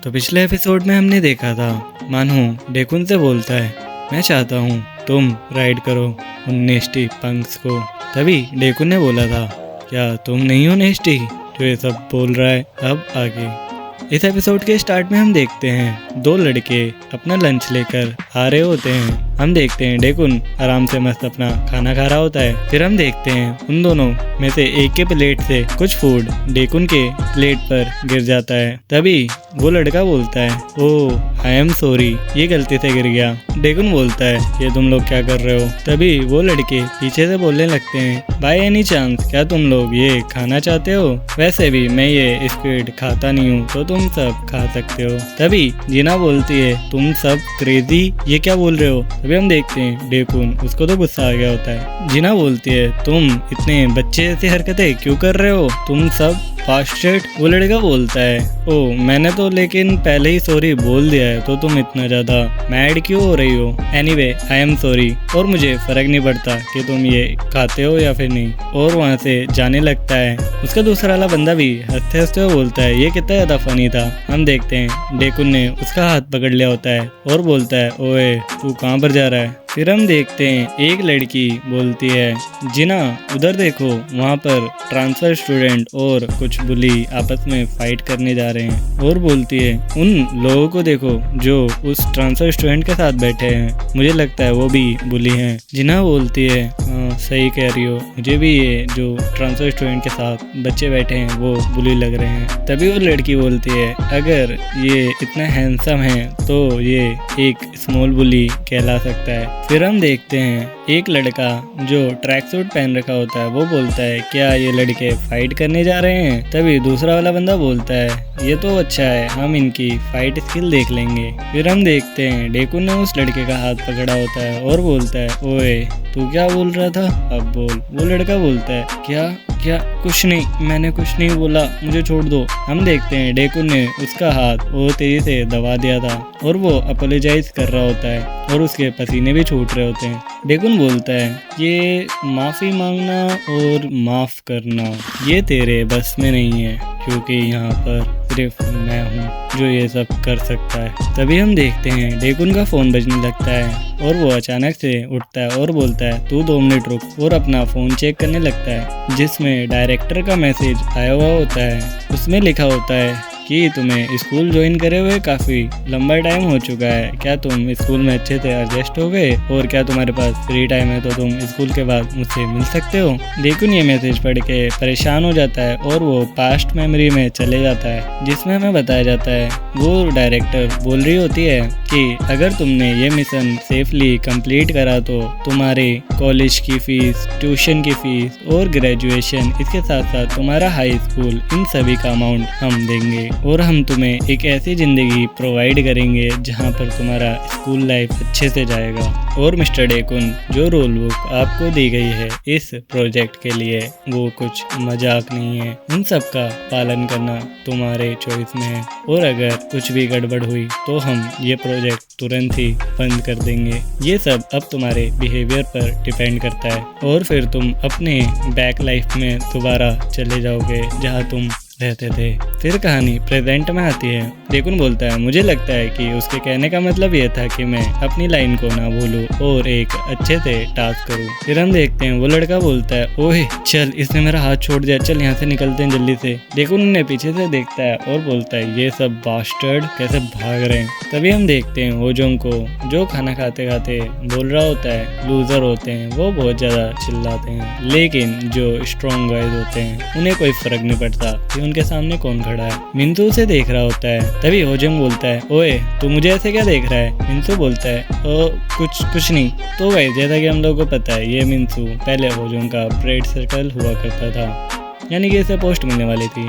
तो पिछले एपिसोड में हमने देखा था मानहू डेकुन से बोलता है, मैं चाहता हूँ तुम राइड करो उन नेस्टी पंक्स को। तभी डेकुन ने बोला था, क्या तुम नहीं हो नेस्टी जो ये सब बोल रहा है। अब आगे इस एपिसोड के स्टार्ट में हम देखते हैं दो लड़के अपना लंच लेकर आ रहे होते हैं। हम देखते हैं डेकुन आराम से मस्त अपना खाना खा रहा होता है। फिर हम देखते हैं उन दोनों में से एक के प्लेट से कुछ फूड डेकुन के प्लेट पर गिर जाता है। तभी वो लड़का बोलता है, ओह आई एम सॉरी, ये गलती से गिर गया। डेकुन बोलता है, ये तुम लोग क्या कर रहे हो। तभी वो लड़के पीछे से बोलने लगते हैं, बाय एनी चांस क्या तुम लोग ये खाना चाहते हो। वैसे भी मैं ये स्क्विड खाता नहीं हूँ तो तुम सब खा सकते हो। तभी जीना बोलती है, तुम सब क्रेजी, ये क्या बोल रहे हो। तभी हम देखते हैं डेकुन, उसको तो गुस्सा आ गया होता है। जीना बोलती है, तुम इतने बच्चे जैसी हरकतें क्यों कर रहे हो, तुम सब बास्टर्ड। वो लड़का बोलता है, ओ मैंने तो लेकिन पहले ही सॉरी बोल दिया है तो तुम इतना ज्यादा मैड क्यों हो रही हो। एनीवे आई एम सॉरी, और मुझे फर्क नहीं पड़ता कि तुम ये खाते हो या फिर नहीं। और वहाँ से जाने लगता है। उसका दूसरा वाला बंदा भी हंसते हंसते हुए बोलता है, ये कितना ज्यादा फनी था। हम देखते हैं डेकुन ने उसका हाथ पकड़ लिया होता है और बोलता है, ओए तू कहाँ पर जा रहा है। फिर हम देखते हैं एक लड़की बोलती है, जिना उधर देखो, वहाँ पर ट्रांसफर स्टूडेंट और कुछ बुली आपस में फाइट करने जा रहे हैं। और बोलती है, उन लोगों को देखो जो उस ट्रांसफर स्टूडेंट के साथ बैठे हैं, मुझे लगता है वो भी बुली हैं। जिना बोलती है, हाँ सही कह रही हो, मुझे भी ये जो ट्रांसफर स्टूडेंट के साथ बच्चे बैठे हैं वो बुली लग रहे हैं। तभी वो लड़की बोलती है, अगर ये इतना हैंडसम है तो ये एक स्मॉल बुली कहला सकता है। फिर हम देखते हैं एक लड़का जो ट्रैक सूट पहन रखा होता है वो बोलता है, क्या ये लड़के फाइट करने जा रहे हैं। तभी दूसरा वाला बंदा बोलता है, ये तो अच्छा है, हम इनकी फाइट स्किल देख लेंगे। फिर हम देखते हैं डेकुन ने उस लड़के का हाथ पकड़ा होता है और बोलता है, ओए तू क्या बोल रहा था, अब बोल। वो लड़का बोलता है, क्या कुछ नहीं, मैंने कुछ नहीं बोला, मुझे छोड़ दो। हम देखते हैं डेकुन ने उसका हाथ और तेजी से दबा दिया था और वो अपोलोजाइज कर रहा होता है और उसके पसीने भी छूट रहे होते हैं। डेकुन बोलता है, ये माफ़ी मांगना और माफ़ करना ये तेरे बस में नहीं है, क्योंकि यहाँ पर सिर्फ मैं हूँ जो ये सब कर सकता है। तभी हम देखते हैं डेकुन का फ़ोन बजने लगता है और वो अचानक से उठता है और बोलता है, तू 2 मिनट रुक, और अपना फ़ोन चेक करने लगता है जिसमें डायरेक्टर का मैसेज आया हुआ होता है। उसमें लिखा होता है कि तुम्हें स्कूल ज्वाइन करे हुए काफ़ी लंबा टाइम हो चुका है, क्या तुम स्कूल में अच्छे से एडजस्ट हो गए, और क्या तुम्हारे पास फ्री टाइम है तो तुम स्कूल के बाद मुझसे मिल सकते हो। डेकुन ये मैसेज पढ़ के परेशान हो जाता है और वो पास्ट मेमोरी में चले जाता है जिसमें हमें बताया जाता है वो डायरेक्टर बोल रही होती है कि अगर तुमने ये मिशन सेफली कंप्लीट करा तो तुम्हारे कॉलेज की फीस, ट्यूशन की फीस और ग्रेजुएशन, इसके साथ साथ तुम्हारा हाई स्कूल, इन सभी का अमाउंट हम देंगे और हम तुम्हें एक ऐसी ज़िंदगी प्रोवाइड करेंगे जहां पर तुम्हारा स्कूल लाइफ अच्छे से जाएगा। और मिस्टर डेकुन, जो रोल बुक आपको दी गई है इस प्रोजेक्ट के लिए वो कुछ मजाक नहीं है, उन सब का पालन करना तुम्हारे चॉइस में है, और अगर कुछ भी गड़बड़ हुई तो हम ये प्रोजेक्ट तुरंत ही बंद कर देंगे। ये सब अब तुम्हारे बिहेवियर पर डिपेंड करता है और फिर तुम अपने बैक लाइफ में दोबारा चले जाओगे जहाँ तुम रहते थे। फिर कहानी प्रेजेंट में आती है। डेकुन बोलता है, मुझे लगता है कि उसके कहने का मतलब ये था कि मैं अपनी लाइन को ना भूलूं और एक अच्छे से टास्क करूं। फिर हम देखते हैं वो लड़का बोलता है, ओहे चल, इसने मेरा हाथ छोड़ दिया, चल यहाँ से निकलते हैं जल्दी से। डेकुन उन्हें पीछे से देखता है और बोलता है, ये सब बास्टर्ड कैसे भाग रहे हैं। तभी हम देखते हैं होजोंग को, जो खाना खाते खाते बोल रहा होता है लूजर होते हैं वो बहुत ज्यादा चिल्लाते हैं, लेकिन जो स्ट्रॉन्ग गाइज होते हैं उन्हें कोई फर्क नहीं पड़ता कि उनके सामने कौन खड़ा है। मिंतु उसे देख रहा होता है। तभी होजोंग बोलता है, ओए तू मुझे ऐसे क्या देख रहा है। मिंतु बोलता है, ओ कुछ नहीं। तो गाइस, जैसा कि हम लोगों को पता है ये मिंतु पहले होजोंग का ब्रेड सर्कल हुआ करता था, यानी कि इसे पोस्ट मिलने वाली थी,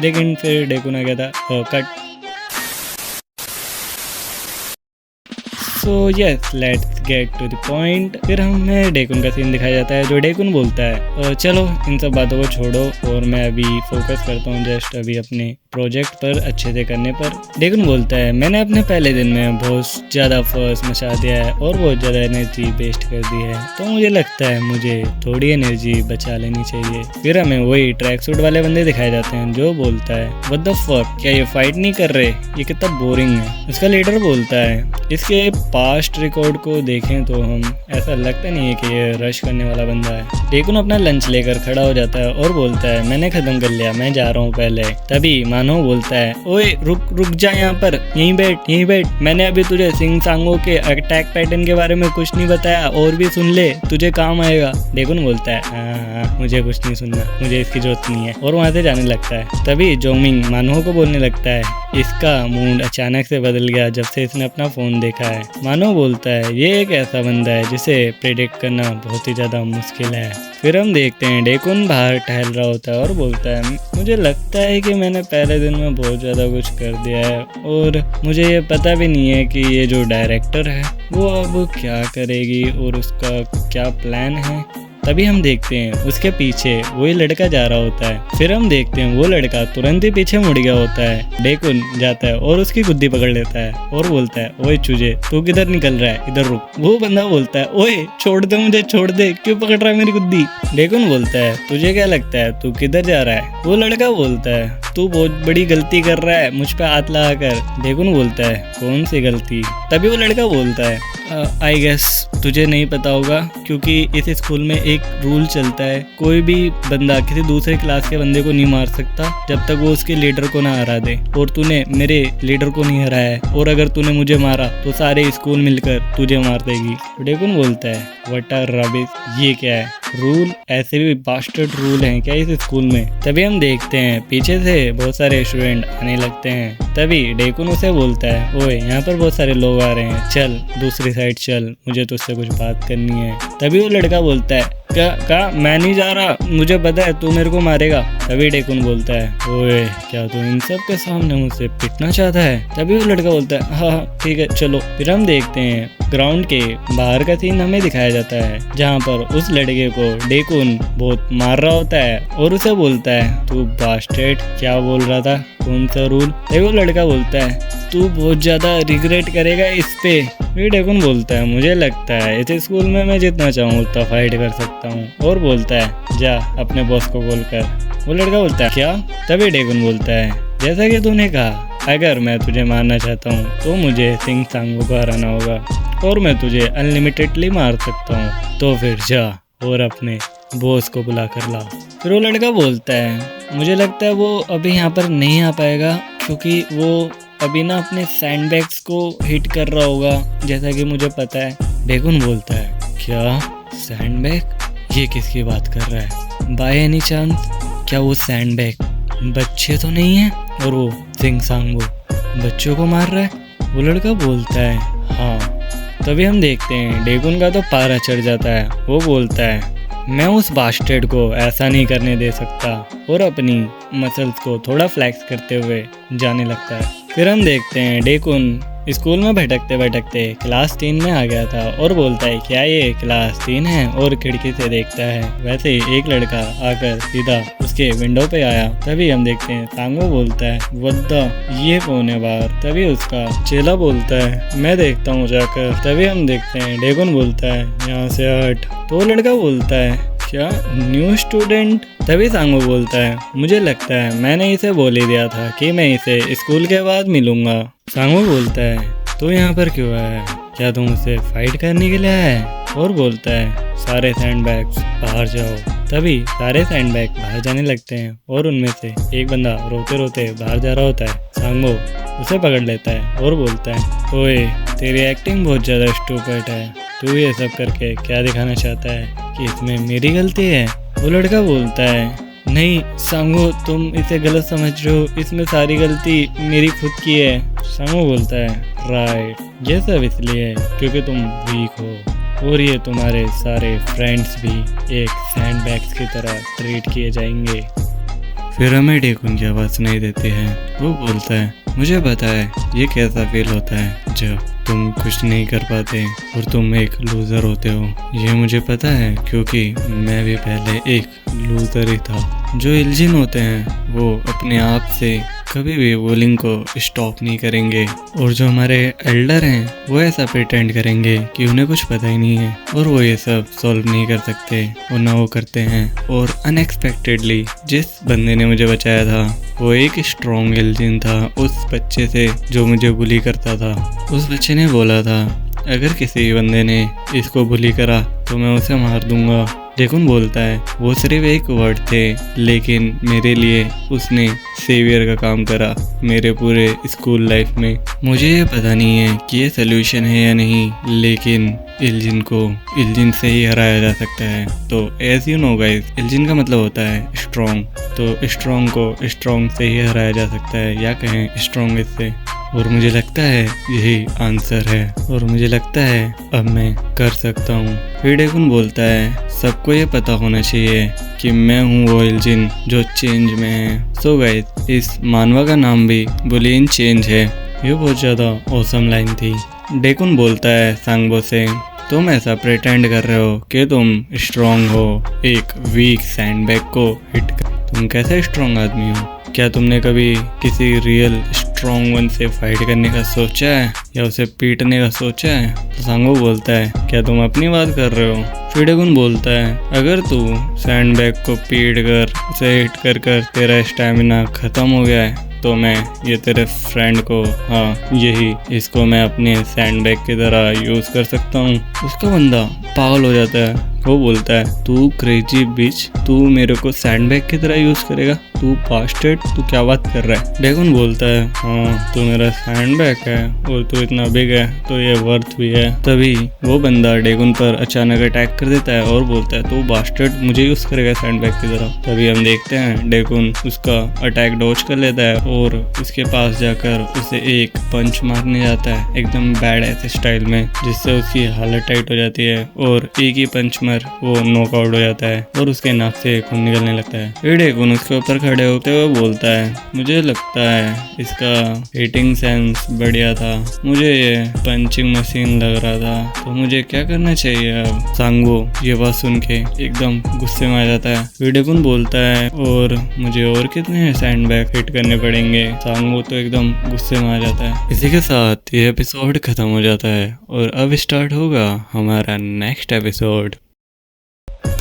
लेकिन फिर डेकुन आ गया था, cut. So yes, let's get to the point. फिर हमें डेकुन का सीन दिखाया जाता है जो डेकुन बोलता है चलो इन सब बातों को छोड़ो और मैं अभी फोकस करता हूँ जस्ट अभी अपने प्रोजेक्ट पर अच्छे से करने पर। डेकुन बोलता है मैंने अपने पहले दिन में बहुत ज़्यादा फर्स मचा दिया है और बहुत ज़्यादा एनर्जी वेस्ट कर दी है, तो मुझे लगता है मुझे थोड़ी एनर्जी बचा लेनी चाहिए। फिर हमें वही ट्रैक सूट वाले बंदे दिखाए जाते हैं जो बोलता है व्हाट द फक, क्या ये फाइट नहीं कर रहे, ये कितना बोरिंग है। उसका लीडर बोलता है इसके पास्ट रिकॉर्ड को देखें तो हम ऐसा लगता नहीं है कि ये रश करने वाला बंदा है। डेकुन अपना लंच लेकर खड़ा हो जाता है और बोलता है मैंने खत्म कर लिया, मैं जा रहा हूँ पहले। तभी मानो बोलता है ओए रुक जा यहाँ पर, यहीं बैठ, मैंने अभी तुझे सिंह सांगो के अटैक पैटर्न के बारे में कुछ नहीं बताया, और भी सुन ले, तुझे काम आएगा। डेकुन बोलता है हाँ, मुझे कुछ नहीं सुनना, मुझे इसकी जरूरत नहीं है, और वहाँ से जाने लगता है। तभी जोंगमिंग मानो को बोलने लगता है इसका मूड अचानक से बदल गया जब से इसने अपना फोन देखा है। मानो बोलता है ये एक ऐसा बंदा है जिसे प्रेडिक्ट करना बहुत ही ज्यादा मुश्किल है। फिर हम देखते हैं डेकुन बाहर टहल रहा होता है और बोलता है मुझे लगता है कि मैंने पहले दिन में बहुत ज़्यादा कुछ कर दिया है और मुझे ये पता भी नहीं है कि ये जो डायरेक्टर है वो अब क्या करेगी और उसका क्या प्लान है। तभी हम देखते हैं उसके पीछे वही लड़का जा रहा होता है। फिर हम देखते हैं वो लड़का तुरंत ही पीछे मुड़ गया होता है। डेकुन जाता है और उसकी गुद्दी पकड़ लेता है और बोलता है ओए चूजे, तू किधर निकल रहा है, इधर रुक। वो बंदा बोलता है ओए छोड़ दे मुझे, छोड़ दे, क्यों पकड़ रहा है मेरी गुद्दी। डेकुन बोलता है तुझे क्या लगता है तू किधर जा रहा है। वो लड़का बोलता है तू बहुत बड़ी गलती कर रहा है मुझ पे हाथ लगा कर। डेकुन बोलता है कौन सी गलती। तभी वो लड़का बोलता है आई गेस तुझे नहीं पता होगा क्योंकि इस स्कूल में एक रूल चलता है, कोई भी बंदा किसी दूसरे क्लास के बंदे को नहीं मार सकता जब तक वो उसके लीडर को ना हरा दे, और तूने मेरे लीडर को नहीं हराया है, और अगर तूने मुझे मारा तो सारे स्कूल मिलकर तुझे मार देगी। डेकुन बोलता है व्हाट आर रबिश, ये क्या है, रूल ऐसे भी बास्टर्ड रूल हैं क्या इस स्कूल में। तभी हम देखते हैं पीछे से बहुत सारे स्टूडेंट आने लगते हैं। तभी डेकुन उसे बोलता है ओए यहाँ पर बहुत सारे लोग आ रहे हैं, चल दूसरी साइड चल, मुझे तुझसे कुछ बात करनी है। तभी वो लड़का बोलता है क्या मैं नहीं जा रहा, मुझे पता है तू मेरे को मारेगा। तभी डेकुन बोलता है ओए क्या तू इन सब के सामने मुझसे पिटना चाहता है। तभी वो लड़का बोलता है हाँ ठीक है चलो। फिर हम देखते हैं ग्राउंड के बाहर का सीन हमें दिखाया जाता है जहाँ पर उस लड़के को डेकुन बहुत मार रहा होता है और उसे बोलता है तू बास्टर्ड, क्या बोल रहा था, कौन सा रूल। वो लड़का बोलता है तू बहुत ज्यादा रिग्रेट करेगा इस पे। फिर डेकुन बोलता है मुझे लगता है इस स्कूल में मैं जितना चाहूँ उतना फाइट कर सकता हूँ, और बोलता है जा अपने बॉस को कॉल कर। वो लड़का बोलता है क्या। तभी डेकुन बोलता है जैसा कि तूने कहा अगर मैं तुझे मारना चाहता हूँ तो मुझे सिंह सांगो को हराना होगा और मैं तुझे अनलिमिटेडली मार सकता हूँ, तो फिर जा और अपने बॉस को बुला कर ला। फिर वो लड़का बोलता है मुझे लगता है वो अभी यहाँ पर नहीं आ पाएगा क्योंकि वो अभी ना अपने सैंडबैग्स को हिट कर रहा होगा जैसा कि मुझे पता है। डेकुन बोलता है क्या सैंडबैग, ये किसकी बात कर रहा है, बाय एनी चांस क्या वो सैंडबैग बच्चे तो नहीं है और वो सिंह सांगो बच्चों को मार रहा है। वो लड़का बोलता है हाँ। तभी हम देखते हैं डेकुन का तो पारा चढ़ जाता है। वो बोलता है मैं उस बास्टर्ड को ऐसा नहीं करने दे सकता, और अपनी मसल्स को थोड़ा फ्लैक्स करते हुए जाने लगता है। फिर हम देखते हैं डेकुन स्कूल में भटकते भटकते क्लास 3 में आ गया था और बोलता है क्या ये क्लास 3 है, और खिड़की से देखता है वैसे ही एक लड़का आकर सीधा उसके विंडो पे आया। तभी हम देखते हैं सांगो बोलता है वद्दा ये कौन है बाहर। तभी उसका चेला बोलता है मैं देखता हूँ जाकर। तभी हम देखते हैं डेकुन बोलता है यहाँ से हट। तो वो लड़का बोलता है क्या न्यू स्टूडेंट। तभी सांगो बोलता है मुझे लगता है मैंने इसे बोल ही दिया था कि मैं इसे स्कूल के बाद मिलूंगा। सांगो बोलता है तो यहाँ पर क्यों आया है, क्या तुम उससे फाइट करने के लिए आया है। और बोलता है सारे सैंडबैग्स बाहर जाओ। तभी सारे सैंडबैग बाहर जाने लगते हैं और उनमें से एक बंदा रोते रोते बाहर जा रहा होता है। सांगो उसे पकड़ लेता है और बोलता है ओए तेरी एक्टिंग बहुत ज़्यादा स्टूपिड है, तू ये सब करके क्या दिखाना चाहता है कि इसमें मेरी गलती है। वो लड़का बोलता है नहीं सांगो तुम इसे गलत समझ रहे हो, इसमें सारी गलती मेरी खुद की है। सांगो बोलता है राइट ये सब इसलिए है क्योंकि तुम वीक हो और ये तुम्हारे सारे फ्रेंड्स भी एक सैंडबैग्स की तरह ट्रीट किए जाएंगे। फिर हमें डेकुन की आवाज़ सुनाई देती है। वो बोलता है मुझे पता है ये कैसा फील होता है जब तुम कुछ नहीं कर पाते और तुम एक लूज़र होते हो। ये मुझे पता है क्योंकि मैं भी पहले एक लूज़र ही था। जो इल्जिन होते हैं वो अपने आप से कभी भी बुलिंग को स्टॉप नहीं करेंगे और जो हमारे एल्डर हैं वो ऐसा प्रिटेंड करेंगे कि उन्हें कुछ पता ही नहीं है और वो ये सब सॉल्व नहीं कर सकते और ना वो करते हैं। और अनएक्सपेक्टेडली जिस बंदे ने मुझे बचाया था वो एक स्ट्रॉन्ग इल्जिन था उस बच्चे से जो मुझे बुली करता था। उस बच्चे ने बोला था अगर किसी बंदे ने इसको बुली करा तो मैं उसे मार दूंगा। डेकुन बोलता है वो सिर्फ एक वर्ड थे लेकिन मेरे लिए उसने सेवियर का काम करा मेरे पूरे स्कूल लाइफ में। मुझे ये पता नहीं है कि ये सोल्यूशन है या नहीं लेकिन इल्जिन को इल्जिन से ही हराया जा सकता है। तो एज यू नो गाइस इल्जिन का मतलब होता है स्ट्रॉन्ग, तो स्ट्रॉन्ग को स्ट्रॉन्ग से ही हराया जा सकता है या कहें स्ट्रॉन्गेस्ट से। और मुझे लगता है यही आंसर है और मुझे लगता है अब मैं कर सकता हूँ। फिर डेकुन बोलता है सबको ये पता होना चाहिए कि मैं हूँ वो इल्जिन जो चेंज में है। सो गाइस इस मानवा का नाम भी बुलियन चेंज है। ये बहुत ज़्यादा औसम लाइन थी। डेकुन बोलता है सांगबो से तुम ऐसा प्रिटेंड कर रहे हो कि तुम स्ट्रॉन्ग हो एक वीक सैंडबैग को हिट कर। तुम कैसे स्ट्रॉन्ग आदमी हो? क्या तुमने कभी किसी रियल स्ट्रॉन्ग वन से फाइट करने का सोचा है या उसे पीटने का सोचा है? तो सांगो बोलता है क्या तुम अपनी बात कर रहे हो? फिर डेकुन बोलता है अगर तू सैंडबैग को पीट कर उसे हिट कर कर तेरा स्टैमिना खत्म हो गया है तो मैं ये तेरे फ्रेंड को हाँ यही इसको मैं अपने सैंडबैग की तरह यूज़ कर सकता हूँ। उसका बंदा पागल हो जाता है। वो बोलता है तू क्रेजी बिच, तू मेरे को सैंडबैग की तरह यूज़ करेगा? तू बास्टर्ड, तू क्या बात कर रहा है? डेकुन बोलता है हाँ तू मेरा सैंडबैग है और तू इतना बिग है तो ये वर्थ भी है। तभी वो बंदा डेकुन पर अचानक अटैक कर देता है और बोलता है तू बास्टर्ड मुझे यूज़ करेगा सैंडबैग की तरह। तभी हम देखते हैं डेकुन उसका अटैक डॉज कर लेता है और उसके पास जाकर उसे एक पंच मारने जाता है एकदम बैड ऐसे स्टाइल में जिससे उसकी हालत टाइट हो जाती है और एक ही पंच में वो नॉकआउट हो जाता है और उसके नाक से खून निकलने लगता है। फिर डेकुन उसके ऊपर खड़े होते हुए बोलता है मुझे लगता है इसका हिटिंग सेंस बढ़िया था, मुझे ये पंचिंग मशीन लग रहा था, तो मुझे क्या करना चाहिए अब? सांगो ये बात सुन के एकदम गुस्से में आ जाता है। फिर डेकुन बोलता है और मुझे और कितने सैंडबैग हिट करने पड़ेंगे? सांगो तो एकदम गुस्से में आ जाता है। इसी के साथ ये एपिसोड खत्म हो जाता है और अब स्टार्ट होगा हमारा नेक्स्ट एपिसोड।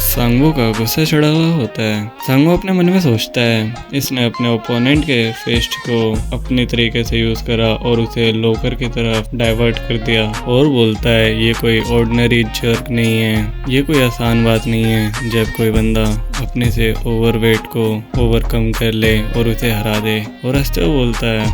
सांगो का गुस्सा चढ़ा हुआ होता है। सांगो अपने मन में सोचता है इसने अपने ओपोनेंट के फेस्ट को अपने तरीके से यूज करा और उसे लोकर की तरफ डाइवर्ट कर दिया और बोलता है ये कोई ऑर्डिनरी जर्क नहीं है, ये कोई आसान बात नहीं है जब कोई बंदा अपने से ओवरवेट को ओवरकम कर ले और उसे हरा दे। और हंसते हुए बोलता है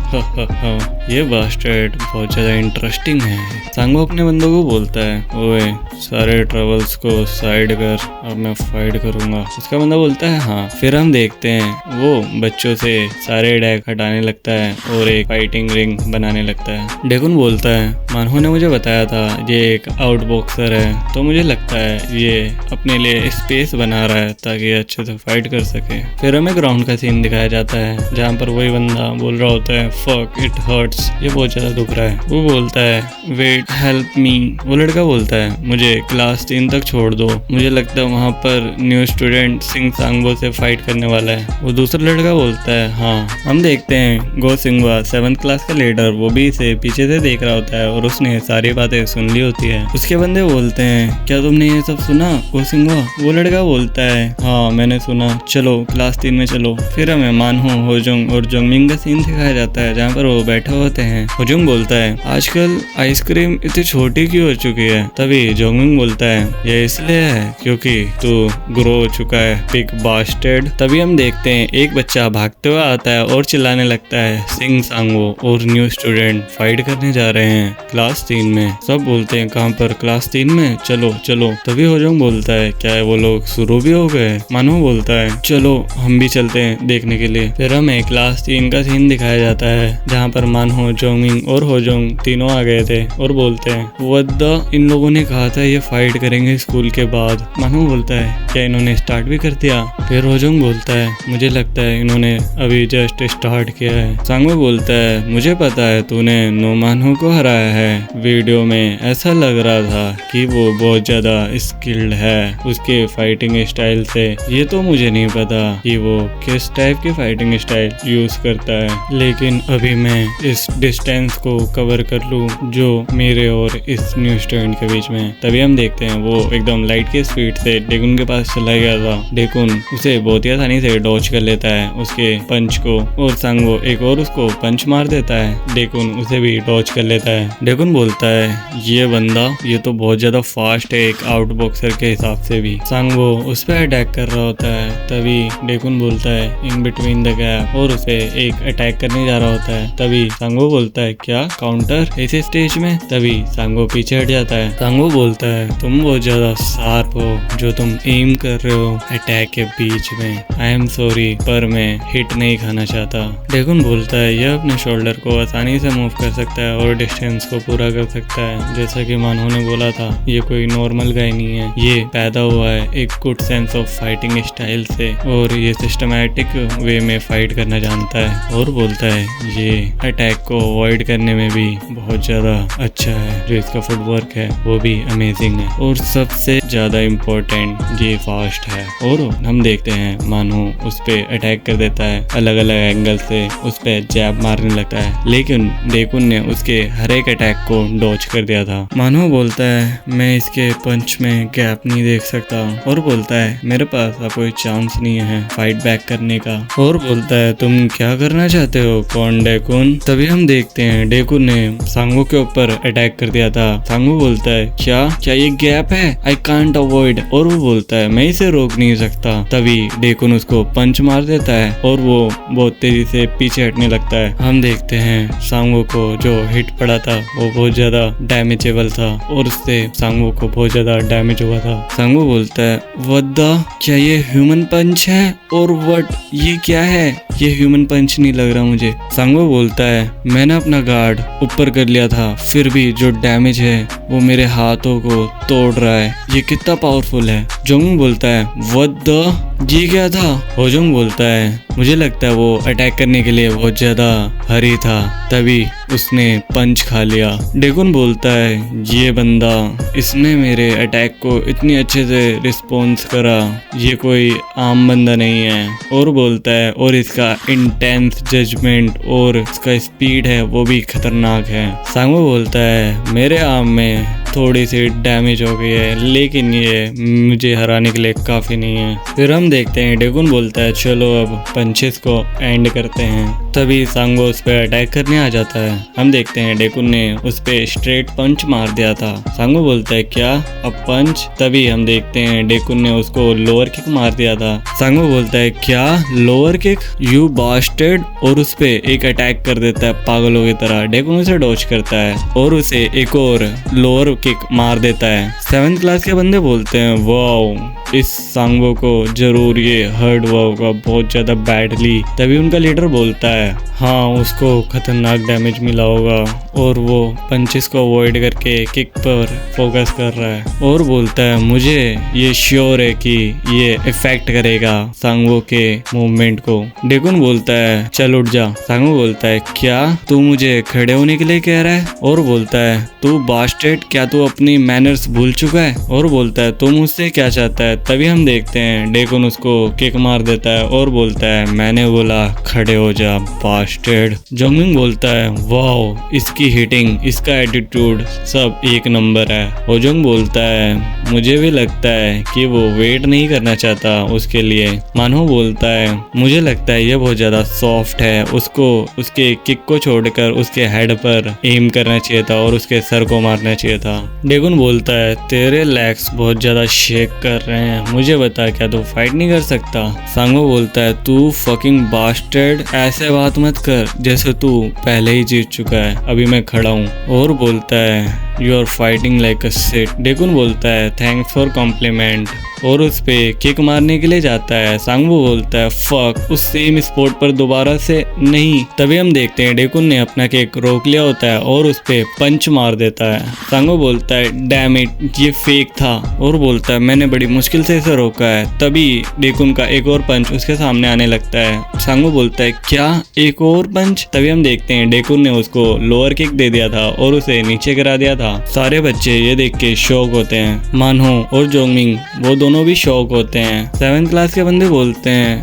हा, ये बास्टर्ड बहुत ज्यादा इंटरेस्टिंग है। सांगो अपने बंदों को बोलता है ओए सारे ट्रबल्स को साइड कर, अब मैं फाइट करूंगा। उसका बंदा बोलता है हाँ। फिर हम देखते हैं वो बच्चों से सारे डेक हटाने लगता है और एक फाइटिंग रिंग बनाने लगता है। डेकुन बोलता है मानहो ने मुझे बताया था ये एक आउट बॉक्सर है तो मुझे लगता है ये अपने लिए स्पेस बना रहा है ताकि अच्छे से फाइट कर सके। फिर हमें ग्राउंड का सीन दिखाया जाता है जहाँ पर वही बंदा बोल रहा होता है फक इट हर्ट्स, ये बहुत ज्यादा दुख रहा है। वो बोलता है वेट हेल्प मी। वो लड़का बोलता है मुझे क्लास 3 तक छोड़ दो, मुझे लगता है वहाँ पर न्यू स्टूडेंट सिंह सांगबो से फाइट करने वाला है। वो दूसरा लड़का बोलता है हाँ। हम देखते हैं गो सिंगवा 7th क्लास का लीडर वो भी इसे पीछे से देख रहा होता है और उसने सारी बातें सुन ली होती है। उसके बंदे बोलते हैं क्या तुमने ये सब सुना गो सिंगवा? वो लड़का बोलता है हाँ मैंने सुना, चलो क्लास 3 में चलो। फिर हमें मानहो, होजुंग और जोंगमिंग का सीन दिखाया जाता है जहाँ पर वो बैठे होते हैं। होजुंग बोलता है आजकल आइसक्रीम इतनी छोटी क्यों हो चुकी है? तभी जोंगमिंग बोलता है ये इसलिए है क्योंकि तू ग्रो हो चुका है बिग बास्टर्ड। तभी हम देखते हैं एक बच्चा भागते हुए आता है और चिल्लाने लगता है सिंह सांगो और न्यू स्टूडेंट फाइट करने जा रहे हैं क्लास 3 में। सब बोलते हैं कहाँ पर? क्लास 3 में, चलो चलो। तभी होजुंग बोलता है क्या वो लोग शुरू भी हो गए? मानो बोलता है चलो हम भी चलते हैं देखने के लिए। फिर हमें क्लास 3 का सीन दिखाया जाता है जहाँ पर मानहो, जोंगमिंग और होजुंग तीनों आ गए थे और बोलते हैं वद्दा इन लोगों ने कहा था ये फाइट करेंगे स्कूल के बाद। मानो बोलता है क्या इन्होंने स्टार्ट भी कर दिया। फिर होजोंग बोलता है मुझे लगता है इन्होंने अभी जस्ट स्टार्ट किया है। सांगवो बोलता है मुझे पता है तूने नोमानहो को हराया है। वीडियो में ऐसा लग रहा था कि वो बहुत ज्यादा स्किल्ड है उसके फाइटिंग स्टाइल से। ये तो मुझे नहीं पता कि वो किस टाइप की फाइटिंग स्टाइल यूज करता है, लेकिन अभी मैं इस डिस्टेंस को कवर कर लूं जो मेरे और इस न्यू स्टूडेंट के बीच में। तभी हम देखते हैं वो एकदम लाइट के स्पीड से डेकुन के पास चला गया था। डेकुन उसे बहुत ही आसानी से डॉज कर लेता है उसके पंच को, और सांगवो एक और उसको पंच मार देता है। डेकुन उसे भी डॉज कर लेता है। डेकुन बोलता है ये बंदा ये तो बहुत ज्यादा फास्ट है एक आउट बॉक्सर के हिसाब से भी। सांगवो उस पर अटैक कर रहा होता है। तभी डेकुन बोलता है इन बिटवीन द गैप और उसे एक अटैक करने जा रहा होता है। तभी सांगवो बोलता है क्या काउंटर ऐसे स्टेज में। तभी सांगवो पीछे हट जाता है। सांगवो बोलता है तुम बहुत ज्यादा शार्प हो जो तुम एम कर रहे हो अटैक के बीच में। आई एम सॉरी पर मैं हिट नहीं खाना चाहता। डेकुन बोलता है यह अपने शोल्डर को आसानी से मूव कर सकता है और डिस्टेंस को पूरा कर सकता है। जैसा कि मानहो ने बोला था ये कोई नॉर्मल गाय नहीं है, ये पैदा हुआ है एक good sense of fighting style से और ये सिस्टमैटिक वे में फाइट करना जानता है। और बोलता है ये अटैक को अवॉइड करने में भी बहुत ज्यादा अच्छा है, जो इसका फुटवर्क है वो भी अमेजिंग है और सबसे ज्यादा इम्पोर्टेंट ये फास्ट है। और हम देखते हैं मानहो उस पे अटैक कर देता है, अलग अलग एंगल से उस पे जैब मारने लगता है, लेकिन डेकुन ने उसके हर एक अटैक को डॉज कर दिया था। मानहो बोलता है मैं इसके पंच में गैप नहीं देख सकता और बोलता है मेरे पास अब कोई चांस नहीं है फाइट बैक करने का। और बोलता है तुम क्या करना चाहते हो कौन डेकुन। तभी हम देखते हैं डेकुन ने सांगवो के ऊपर अटैक कर दिया था। सांगवो बोलता है क्या ये गैप है आई कांट अवॉइड। और वो बोलता है मैं इसे रोक नहीं सकता। तभी डेकुन उसको पंच मार देता है और वो बहुत तेजी से पीछे हटने लगता है। हम देखते हैं सांगवो को जो हिट पड़ा था वो बहुत ज्यादा डैमेजेबल था और उससे सांगवो को बहुत ज्यादा डैमेज हुआ था। सांगवो बोलता है वद्दा क्या ये ह्यूमन पंच है और वट ये क्या है, ये ह्यूमन पंच नहीं लग रहा मुझे। सांगवो बोलता है मैंने अपना गार्ड ऊपर कर लिया था फिर भी जो डैमेज है वो मेरे हाथों को तोड़ रहा है, ये कितना पावरफुल है। जोंग बोलता है व्हाट द ये क्या था। होजोंग बोलता है मुझे लगता है वो अटैक करने के लिए बहुत ज्यादा हरी था तभी उसने पंच खा लिया। डेकुन बोलता है ये बंदा इसने मेरे अटैक को इतनी अच्छे से रिस्पॉन्स करा, ये कोई आम बंदा नहीं है। और बोलता है और इसका इंटेंस जजमेंट और इसका स्पीड है वो भी खतरनाक है। सांगवो बोलता है मेरे आर्म में थोड़ी सी डैमेज हो गई है लेकिन ये मुझे हराने के लिए काफी नहीं है। फिर हम देखते हैं डेकुन बोलता है चलो अब पंचेस को एंड करते हैं। तभी सांगवो उस पर अटैक करने आ जाता है। हम देखते हैं डेकुन ने उस पे स्ट्रेट पंच मार दिया था। सांगवो बोलता है क्या अब पंच। तभी हम देखते हैं डेकुन ने उसको लोअर किक मार दिया था। सांगवो बोलता है क्या लोअर किक यू बास्टर्ड और उस पे एक अटैक कर देता है पागलों की तरह। डेकुन उसे डॉज करता है और उसे एक और लोअर किक मार देता है। 7th क्लास के बंदे बोलते हैं वाओ इस सांगवो को जरूर ये हर्ट हुआ होगा बहुत ज्यादा बैडली। तभी उनका लीडर बोलता है हाँ उसको खतरनाक डैमेज मिला होगा और वो पंचेस को अवॉइड करके किक पर फोकस कर रहा है। और बोलता है मुझे ये श्योर है कि ये इफेक्ट करेगा सांगवो के मूवमेंट को। डेकुन बोलता है चल उठ जा। सांगवो बोलता है क्या तू मुझे खड़े होने के लिए कह रहा है। और बोलता है तू बास्टेड क्या तू अपनी मैनर्स भूल चुका है। और बोलता है तू मुझसे क्या चाहता है। तभी हम देखते हैं डेकुन उसको किक मार देता है और बोलता है मैंने बोला खड़े हो जा बास्टेड। जोंगमिंग बोलता है वाओ इसकी हिटिंग इसका एटीट्यूड सब एक नंबर है। होजोंग बोलता है मुझे भी लगता है कि वो वेट नहीं करना चाहता उसके लिए। मानहो बोलता है मुझे लगता है ये बहुत ज्यादा सॉफ्ट है, उसको उसके किक को छोड़कर उसके हेड पर एम करना चाहिए था और उसके सर को मारना चाहिए था। डेकुन बोलता है तेरे लेग्स बहुत ज्यादा शेक कर रहे हैं, मुझे बता क्या तू फाइट नहीं कर सकता। सांगवो बोलता है तू फकिंग बास्टर्ड ऐसे बात मत कर जैसे तू पहले ही जीत चुका है, अभी मैं खड़ा हूँ। और बोलता है you are fighting like a shit. डेकुन बोलता है थैंक्स फॉर कॉम्प्लीमेंट। और उस पे किक मारने के लिए जाता है। सांगवो बोलता है फक, उस सेम स्पॉट पर दोबारा से नहीं। तभी हम देखते हैं डेकुन ने अपना किक रोक लिया होता है और उस पे पंच मार देता है। सांगवो बोलता है डैम इट, ये फेक था, और बोलता है मैंने बड़ी मुश्किल से इसे रोका है। तभी डेकुन का एक और पंच उसके सामने आने लगता है। सांगवो बोलता है क्या एक और पंच? तभी हम देखते हैं डेकुन ने उसको लोअर किक दे दिया था और उसे नीचे गिरा दिया था। सारे बच्चे ये देख के शॉक होते हैं। मानहो और जोंगमिंग वो दोनों भी शॉक होते हैं। 7th क्लास के बंदे बोलते हैं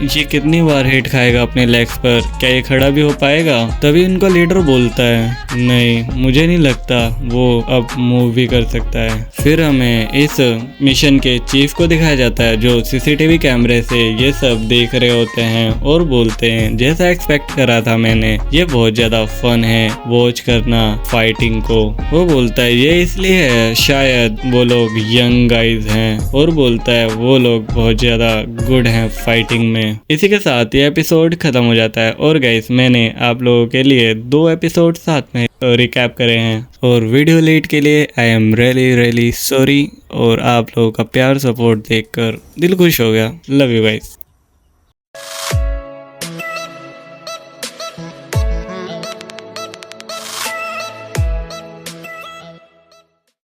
ये कितनी बार हिट खाएगा अपने लेग्स पर, क्या ये खड़ा भी हो पाएगा? तभी उनका लीडर बोलता है नहीं, मुझे नहीं लगता वो अब मूव भी कर सकता है। फिर हमें इस मिशन के चीफ को दिखाया जाता है जो सीसीटीवी कैमरे से ये सब देख रहे होते हैं और बोलते हैं जैसा एक्सपेक्ट करा था मैंने, ये बहुत ज्यादा फन है वॉच करना फाइटिंग को। वो बोलता है ये इसलिए है शायद वो लोग यंग गाइज हैं, और बोलता है वो लोग बहुत ज्यादा गुड हैं फाइटिंग में। इसी के साथ ये एपिसोड खत्म हो जाता है। और गाइस मैंने आप लोगों के लिए 2 एपिसोड साथ में रिकैप करे हैं, और वीडियो लेट के लिए आई एम रियली सॉरी। और आप लोगों का प्यार सपोर्ट देखकर दिल खुश हो गया। Love you guys.